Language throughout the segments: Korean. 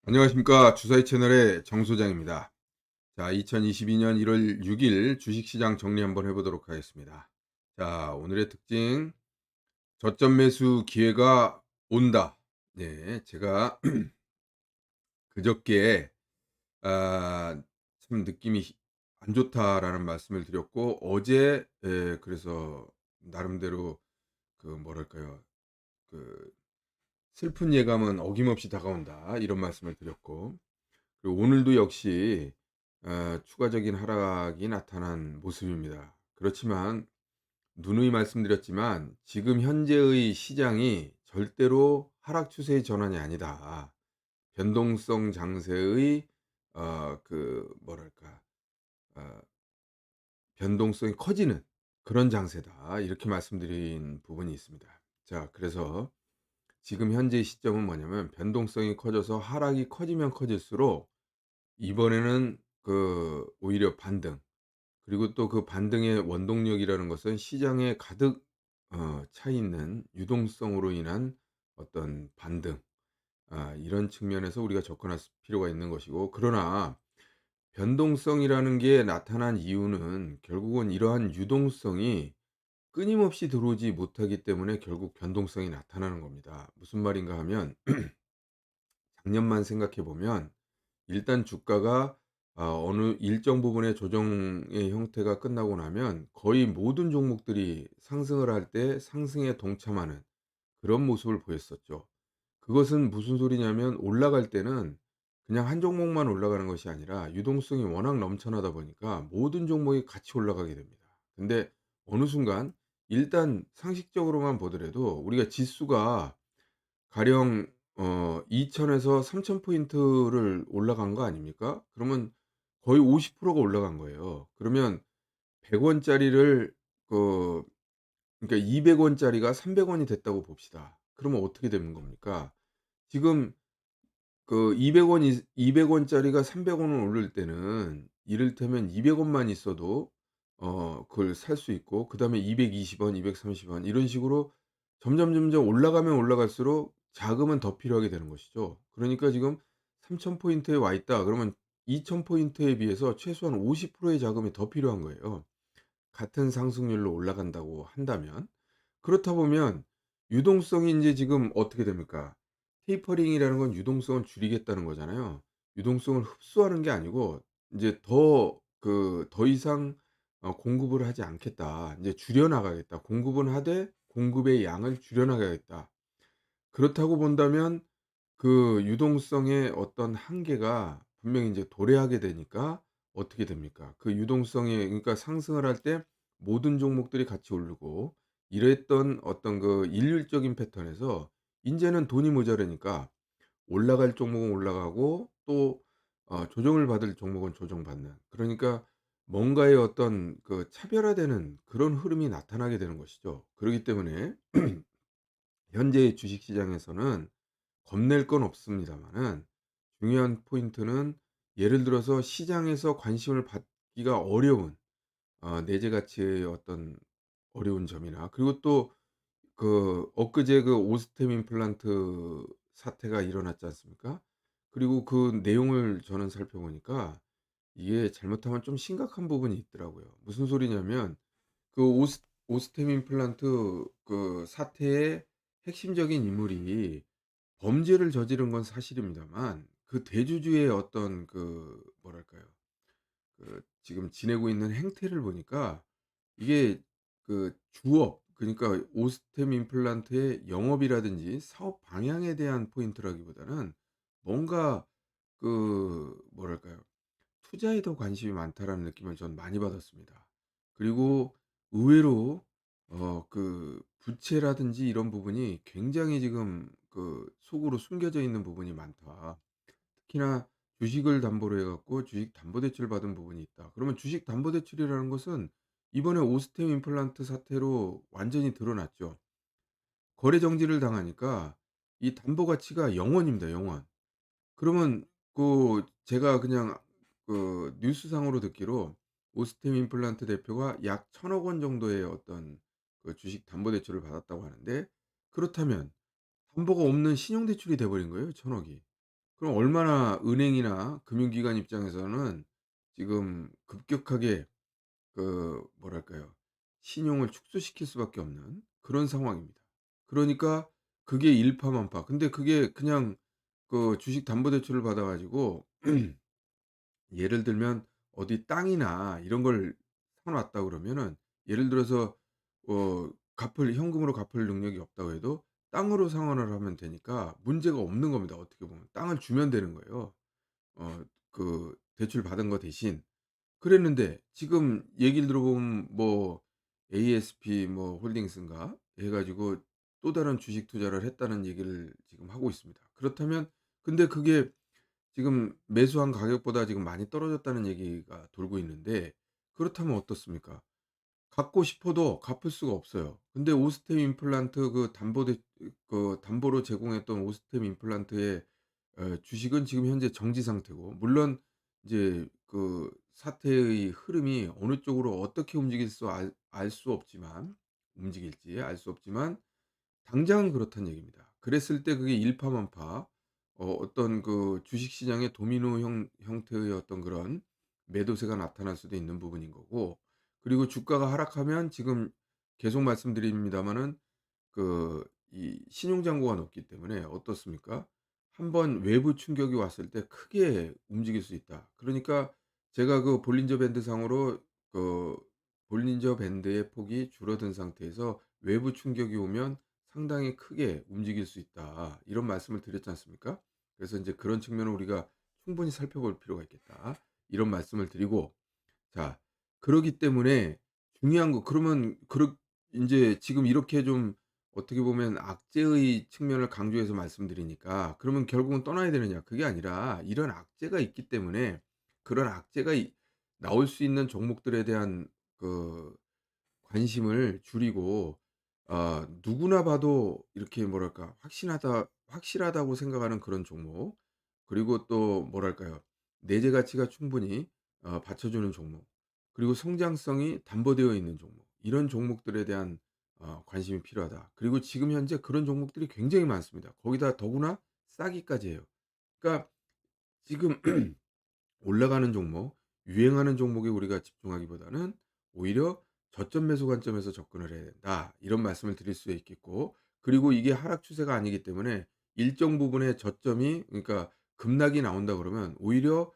안녕하십니까. 주사위 채널의 정 소장입니다. 자, 2022년 1월 6일 주식시장 정리 한번 해보도록 하겠습니다. 자, 오늘의 특징, 저점 매수 기회가 온다. 네, 제가 그저께 참 느낌이 안 좋다라는 말씀을 드렸고, 어제 그래서 나름대로 그 뭐랄까요, 그 슬픈 예감은 어김없이 다가온다 이런 말씀을 드렸고, 그리고 오늘도 역시 추가적인 하락이 나타난 모습입니다. 그렇지만 누누이 말씀드렸지만 지금 현재의 시장이 절대로 하락 추세의 전환이 아니다. 변동성 장세의 그 뭐랄까 어 변동성이 커지는 그런 장세다. 이렇게 말씀드린 부분이 있습니다. 자, 그래서 지금 현재 시점은 뭐냐면 변동성이 커져서 하락이 커지면 커질수록 이번에는 오히려 반등, 그리고 또 그 반등의 원동력이라는 것은 시장에 가득 차 있는 유동성으로 인한 어떤 반등, 이런 측면에서 우리가 접근할 필요가 있는 것이고, 그러나 변동성이라는 게 나타난 이유는 결국은 이러한 유동성이 끊임없이 들어오지 못하기 때문에 결국 변동성이 나타나는 겁니다. 무슨 말인가 하면 작년만 생각해 보면 일단 주가가 어느 일정 부분의 조정의 형태가 끝나고 나면 거의 모든 종목들이 상승을 할 때 상승에 동참하는 그런 모습을 보였었죠. 그것은 무슨 소리냐면 올라갈 때는 그냥 한 종목만 올라가는 것이 아니라 유동성이 워낙 넘쳐나다 보니까 모든 종목이 같이 올라가게 됩니다. 근데 어느 순간 일단 상식적으로만 보더라도 우리가 지수가 가령 2,000 에서 3,000 포인트를 올라간 거 아닙니까? 그러면 거의 50%가 올라간 거예요. 그러면 100 원짜리를 그 그러니까 200 원짜리가 300 원이 됐다고 봅시다. 그러면 어떻게 되는 겁니까? 지금 200 원이 200 원짜리가 300 원을 오를 때는 이를테면 200 원만 있어도 그걸 살 수 있고, 그다음에 220 원, 230원 이런 식으로 점점 올라가면 올라갈수록 자금은 더 필요하게 되는 것이죠. 그러니까 지금 3,000 포인트에 와 있다 그러면 2,000 포인트에 비해서 최소한 50%의 자금이 더 필요한 거예요. 같은 상승률로 올라간다고 한다면. 그렇다 보면 유동성이 인제 지금 어떻게 됩니까? 테이퍼링이라는 건 유동성을 줄이겠다는 거잖아요. 유동성을 흡수하는 게 아니고 인제 더 이상 '공급을 하지 않겠다. 인제 줄여 나가겠다. 공급은 하되 공급의 양을 줄여 나가겠다.' 그렇다고 본다면 그 유동성의 어떤 한계가 분명히 인제 도래하게 되니까 어떻게 됩니까? 그 유동성이, 그러니까 상승을 할 때 모든 종목들이 같이 오르고 이랬던 어떤 그 일률적인 패턴에서 인제는 돈이 모자라니까 올라갈 종목은 올라가고 또 조정을 받을 종목은 조정받는, 그러니까 뭔가의 어떤 그 차별화되는 그런 흐름이 나타나게 되는 것이죠. 그러기 때문에 현재의 주식 시장에서는 겁낼 건 없습니다마는 중요한 포인트는 예를 들어서 시장에서 관심을 받기가 어려운 내재 가치의 어떤 어려운 점이나, 그리고 또 엊그제 그 오스템 임플란트 사태가 일어났지 않습니까? 그리고 그 내용을 저는 살펴보니까 이게 잘못하면 좀 심각한 부분이 있더라고요. 무슨 소리냐면 그 오스템 임플란트 그 사태의 핵심적인 인물이 범죄를 저지른 건 사실입니다만 그 대주주의 어떤 그 뭐랄까요? 지금 지내고 있는 행태를 보니까 이게 주업, 그러니까 오스템 임플란트의 영업이라든지 사업 방향에 대한 포인트라기보다는 뭔가 뭐랄까요? '투자에 더 관심이 많다.'라는 느낌을 전 많이 받았습니다. 그리고 의외로 부채라든지 이런 부분이 굉장히 지금 속으로 숨겨져 있는 부분이 많다. 특히나 주식을 담보로 해 갖고 주식 담보 대출을 받은 부분이 있다. 그러면 주식 담보 대출이라는 것은 이번에 오스템 임플란트 사태로 완전히 드러났죠. 거래 정지를 당하니까 이 담보 가치가 0 원입니다, 0 원. 그러면 제가 그냥 뉴스상으로 듣기로 오스템 임플란트 대표가 약 1,000억 원 정도의 어떤 주식 담보 대출을 받았다고 하는데, 그렇다면 담보가 없는 신용 대출이 돼 버린 거예요, 1,000억 억이. 그럼 얼마나 은행이나 금융기관 입장에서는 지금 급격하게 뭐랄까요. 신용을 축소시킬 수밖에 없는 그런 상황입니다. 그러니까 그게 일파만파. 근데 그게 그냥 주식 담보대출을 받아 가지고 예를 들면 어디 땅이나 이런 걸 사 놨다 그러면은, 예를 들어서 갚을 현금으로 갚을 능력이 없다고 해도 땅으로 상환을 하면 되니까 문제가 없는 겁니다, 어떻게 보면. 땅을 주면 되는 거예요. 대출 받은 거 대신. 그랬는데 지금 얘기를 들어보면 뭐 ASP 뭐 홀딩스인가 해 가지고 또 다른 주식 투자를 했다는 얘기를 지금 하고 있습니다. 그렇다면 근데 그게 지금 매수한 가격보다 지금 많이 떨어졌다는 얘기가 돌고 있는데, 그렇다면 어떻습니까? 갚고 싶어도 갚을 수가 없어요. 근데 오스템 임플란트 담보로 제공했던 오스템 임플란트의 주식은 지금 현재 정지 상태고, 물론 이제 사태의 흐름이 어느 쪽으로 어떻게 움직일 수 알 수 없지만, 움직일지 알 수 없지만 당장은 그렇다는 얘기입니다. 그랬을 때 그게 일파만파 어떤 주식 시장의 도미노 형태의 어떤 그런 매도세가 나타날 수도 있는 부분인 거고, 그리고 주가가 하락하면 지금 계속 말씀드립니다마는 이 신용 잔고가 높기 때문에 어떻습니까? 한번 외부 충격이 왔을 때 크게 움직일 수 있다. 그러니까 제가 볼린저 밴드 상으로 그 볼린저 밴드의 폭이 줄어든 상태에서 외부 충격이 오면 상당히 크게 움직일 수 있다, 이런 말씀을 드렸지 않습니까? 그래서 이제 그런 측면을 우리가 충분히 살펴볼 필요가 있겠다, 이런 말씀을 드리고, 자, 그러기 때문에 중요한 거 그러면 인제 지금 이렇게 좀 어떻게 보면 악재의 측면을 강조해서 말씀드리니까, 그러면 결국은 떠나야 되느냐? 그게 아니라 이런 악재가 있기 때문에 그런 악재가 나올 수 있는 종목들에 대한 그 관심을 줄이고, 누구나 봐도 이렇게 뭐랄까 확실하다고 생각하는 그런 종목, 그리고 또 뭐랄까요, 내재 가치가 충분히 받쳐주는 종목, 그리고 성장성이 담보되어 있는 종목, 이런 종목들에 대한 관심이 필요하다. 그리고 지금 현재 그런 종목들이 굉장히 많습니다. 거기다 더구나 싸기까지 해요. 그러니까 지금 올라가는 종목, 유행하는 종목에 우리가 집중하기보다는 오히려 저점 매수 관점에서 접근을 해야 된다, 이런 말씀을 드릴 수 있겠고, 그리고 이게 하락 추세가 아니기 때문에 일정 부분의 저점이, 그러니까 급락이 나온다 그러면 오히려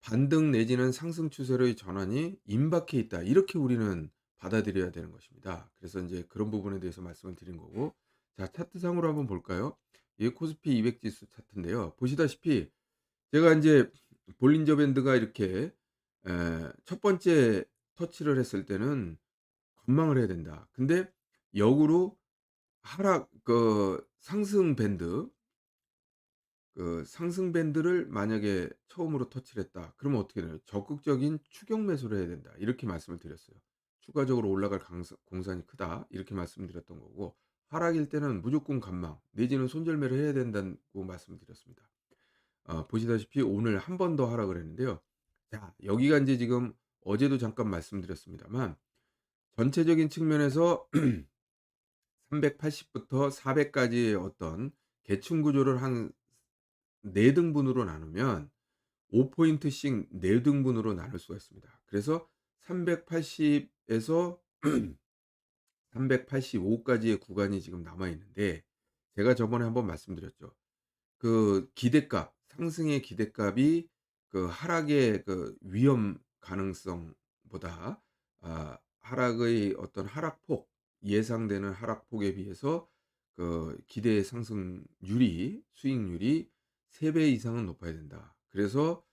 반등 내지는 상승 추세로의 전환이 임박해 있다, 이렇게 우리는 받아들여야 되는 것입니다. 그래서 이제 그런 부분에 대해서 말씀을 드린 거고, 자, 차트상으로 한번 볼까요? 이게 코스피 200 지수 차트인데요. 보시다시피 제가 인제 볼린저 밴드가 이렇게 첫 번째 터치를 했을 때는 '관망을 해야 된다.' 근데 역으로 하락 상승 밴드, 상승 밴드를 만약에 처음으로 터치를 했다, 그러면 어떻게 되나요? '적극적인 추격 매수를 해야 된다.' 이렇게 말씀을 드렸어요. '추가적으로 올라갈 강성 공산이 크다.' 이렇게 말씀드렸던 거고, 하락일 때는 무조건 관망 내지는 손절매를 해야 된다고 말씀드렸습니다. 보시다시피 오늘 한 번 더 하락을 했는데요. 자, 여기가 인제 지금 어제도 잠깐 말씀드렸습니다만 전체적인 측면에서 380 부터 400 까지의 어떤 계층 구조를 한 4 등분으로 나누면 5 포인트씩 4 등분으로 나눌 수가 있습니다. 그래서 380 에서 385 까지의 구간이 지금 남아 있는데, 제가 저번에 한번 말씀드렸죠. 기대값, 상승의 기대값이 하락의 위험 가능성보다, 하락의 어떤 하락폭, 예상되는 하락폭에 비해서 기대 상승률이, 수익률이 3배 이상은 높아야 된다. 그래서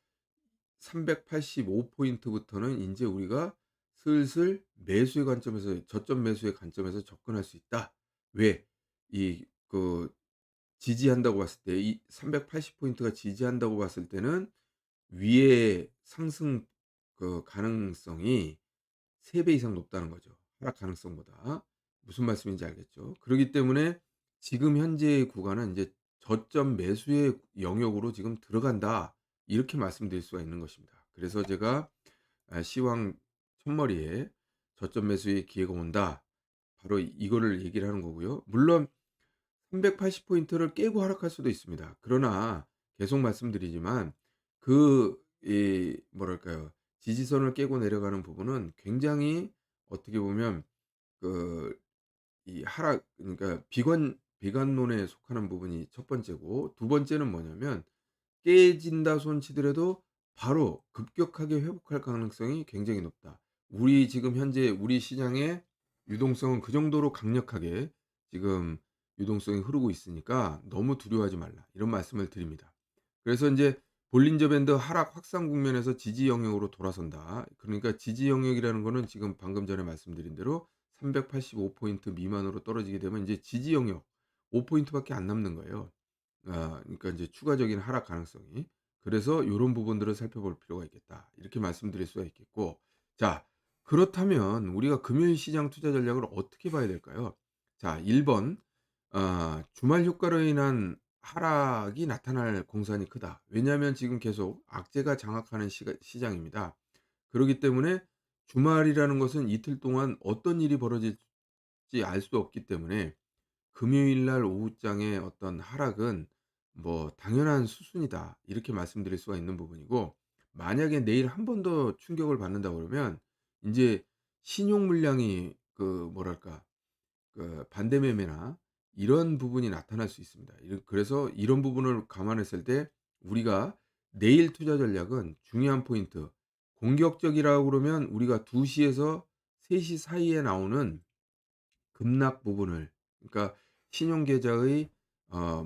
385 포인트부터는 인제 우리가 슬슬 매수의 관점에서, 저점 매수의 관점에서 접근할 수 있다. 왜? 이그 지지한다고 봤을 때, 이 380 포인트가 지지한다고 봤을 때는 위의 상승 가능성이 3배 이상 높다는 거죠, 하락 가능성보다. 무슨 말씀인지 알겠죠? 그러기 때문에 지금 현재의 구간은 이제 '저점 매수의 영역으로 지금 들어간다.' 이렇게 말씀드릴 수가 있는 것입니다. 그래서 제가 시황 첫머리에 '저점 매수의 기회가 온다.' 바로 이거를 얘기를 하는 거고요. 물론 380 포인트를 깨고 하락할 수도 있습니다. 그러나 계속 말씀드리지만 그 뭐랄까요? 지지선을 깨고 내려가는 부분은 굉장히 어떻게 보면 그 이 하락, 그러니까 비관론에 속하는 부분이 첫 번째고, 두 번째는 뭐냐면 깨진다 손치더라도 바로 급격하게 회복할 가능성이 굉장히 높다. 우리 지금 현재 우리 시장의 유동성은 그 정도로 강력하게 지금 유동성이 흐르고 있으니까 너무 두려워하지 말라, 이런 말씀을 드립니다. 그래서 인제 볼린저 밴드 하락 확산 국면에서 지지 영역으로 돌아선다. 그러니까 지지 영역이라는 거는 지금 방금 전에 말씀드린 대로 385 포인트 미만으로 떨어지게 되면 인제 지지 영역 5 포인트밖에 안 남는 거예요. 그러니까 인제 추가적인 하락 가능성이. 그래서 요런 부분들을 살펴볼 필요가 있겠다, 이렇게 말씀드릴 수가 있겠고. 자, 그렇다면 우리가 금요일 시장 투자 전략을 어떻게 봐야 될까요? 자, 1 번, 주말 효과로 인한 하락이 나타날 공산이 크다. 왜냐하면 지금 계속 악재가 장악하는 시장입니다. 그러기 때문에 주말이라는 것은 이틀 동안 어떤 일이 벌어질지 알 수 없기 때문에 금요일 날 오후장의 어떤 하락은 뭐 당연한 수순이다, 이렇게 말씀드릴 수가 있는 부분이고, 만약에 내일 한 번 더 충격을 받는다 그러면 인제 신용 물량이 뭐랄까 반대 매매나 이런 부분이 나타날 수 있습니다. 그래서 이런 부분을 감안했을 때 우리가 내일 투자 전략은 중요한 포인트, 공격적이라고 그러면 우리가 2 시에서 3시 사이에 나오는 급락 부분을, 그러니까 신용 계좌의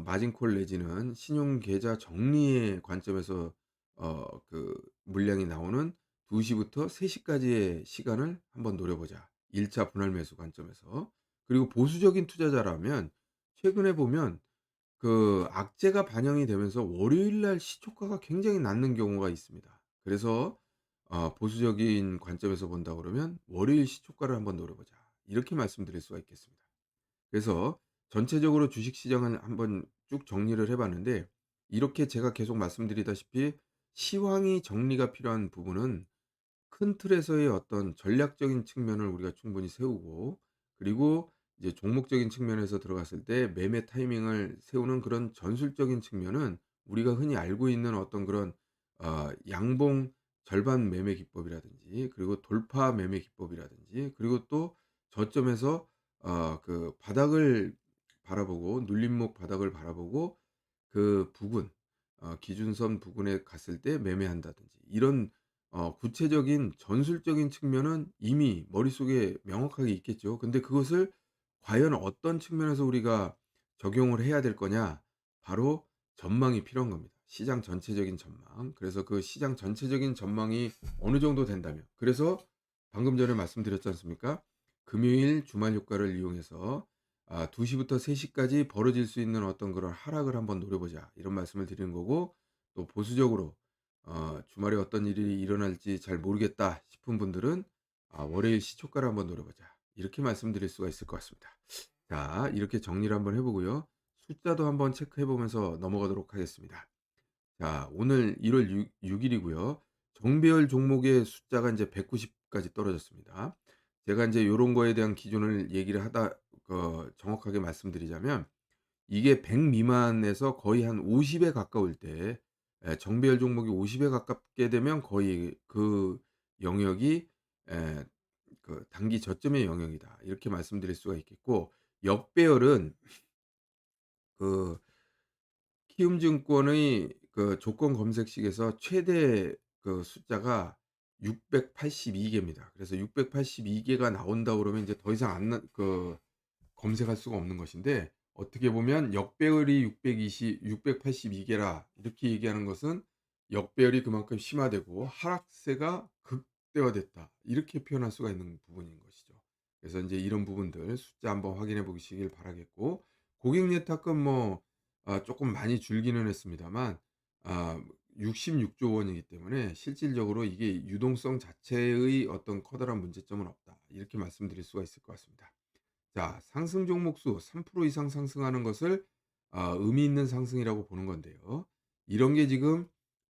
마진 콜 내지는 신용 계좌 정리의 관점에서 물량이 나오는 2 시부터 3 시까지의 시간을 한번 노려보자, 1차 분할 매수 관점에서. 그리고 보수적인 투자자라면 최근에 보면 악재가 반영이 되면서 월요일 날 시초가가 굉장히 낮는 경우가 있습니다. 그래서 보수적인 관점에서 본다 그러면 월요일 시초가를 한번 노려보자, 이렇게 말씀드릴 수가 있겠습니다. 그래서 전체적으로 주식 시장을 한번 쭉 정리를 해 봤는데, 이렇게 제가 계속 말씀드리다시피 시황이 정리가 필요한 부분은 큰 틀에서의 어떤 전략적인 측면을 우리가 충분히 세우고, 그리고 이제 종목적인 측면에서 들어갔을 때 매매 타이밍을 세우는 그런 전술적인 측면은 우리가 흔히 알고 있는 어떤 그런 양봉 절반 매매 기법이라든지, 그리고 돌파 매매 기법이라든지, 그리고 또 저점에서 바닥을 바라보고, 눌림목 바닥을 바라보고 부근, 기준선 부근에 갔을 때 매매한다든지, 이런 구체적인 전술적인 측면은 이미 머릿속에 명확하게 있겠죠. 근데 그것을 과연 어떤 측면에서 우리가 적용을 해야 될 거냐? 바로 전망이 필요한 겁니다. 시장 전체적인 전망. 그래서 그 시장 전체적인 전망이 어느 정도 된다면, 그래서 방금 전에 말씀드렸지 않습니까? 금요일 주말 효과를 이용해서 2 시부터 3 시까지 벌어질 수 있는 어떤 그런 하락을 한번 노려보자, 이런 말씀을 드리는 거고, 또 보수적으로 주말에 어떤 일이 일어날지 잘 모르겠다 싶은 분들은 월요일 시초가를 한번 노려보자, 이렇게 말씀드릴 수가 있을 것 같습니다. 자, 이렇게 정리를 한번 해 보고요. 숫자도 한번 체크해 보면서 넘어가도록 하겠습니다. 자, 오늘 1월 6 일이고요. 정배열 종목의 숫자가 인제 190 까지 떨어졌습니다. 제가 인제 요런 거에 대한 기준을 얘기를 하다 정확하게 말씀드리자면, 이게 100 미만에서 거의 한 50에 가까울 때, 정배열 종목이 50에 가깝게 되면 거의 그 영역이 에 단기 저점의 영역이다, 이렇게 말씀드릴 수가 있겠고, 역배열은 그 키움증권의 조건 검색식에서 최대 숫자가 682 개입니다. 그래서 682 개가 나온다 그러면 이제 더 이상 안 나 검색할 수가 없는 것인데, 어떻게 보면 역배열이 682 개라 이렇게 얘기하는 것은 역배열이 그만큼 심화되고 하락세가 극대화됐다, 이렇게 표현할 수가 있는 부분인 것이죠. 그래서 인제 이런 부분들 숫자 한번 확인해 보시길 바라겠고, 고객 예탁금 쪼끔 많이 줄기는 했습니다만 66조 원이기 때문에 실질적으로 이게 유동성 자체의 어떤 커다란 문제점은 없다, 이렇게 말씀드릴 수가 있을 것 같습니다. 자, 상승 종목수 3% 이상 상승하는 것을 의미 있는 상승이라고 보는 건데요. 이런 게 지금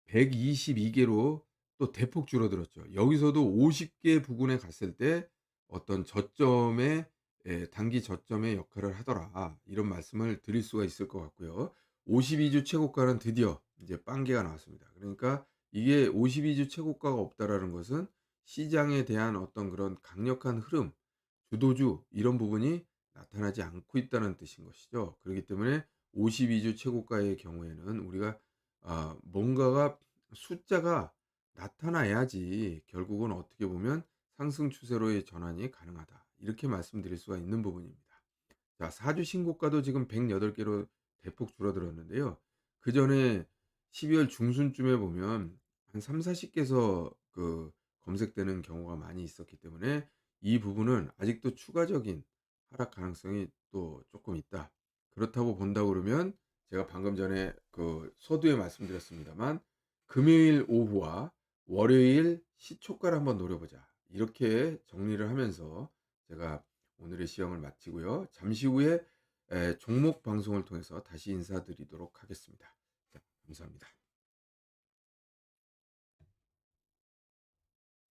122 개로 또 대폭 줄어들었죠. 여기서도 50개 부근에 갔을 때 어떤 저점의 단기 저점의 역할을 하더라, 이런 말씀을 드릴 수가 있을 것 같고요. 52주 최고가는 드디어 이제 빵개가 나왔습니다. 그러니까 이게 52주 최고가가 없다라는 것은 시장에 대한 어떤 그런 강력한 흐름, 주도주 이런 부분이 나타나지 않고 있다는 뜻인 것이죠. 그렇기 때문에 52주 최고가의 경우에는 우리가 뭔가가 숫자가 나타나야지 결국은 어떻게 보면 상승 추세로의 전환이 가능하다. 이렇게 말씀드릴 수가 있는 부분입니다. 자, 4주 신고가도 지금 108 개로 대폭 줄어들었는데요. 그전에 12월 중순쯤에 보면 한 30-40 개에서 검색되는 경우가 많이 있었기 때문에 이 부분은 아직도 추가적인 하락 가능성이 또 쪼끔 있다. 그렇다고 본다 그러면 제가 방금 전에 서두에 말씀드렸습니다만 금요일 오후와 월요일 시초가를 한번 노려보자. 이렇게 정리를 하면서 제가 오늘의 시험을 마치고요. 잠시 후에 종목 방송을 통해서 다시 인사드리도록 하겠습니다. 자, 감사합니다.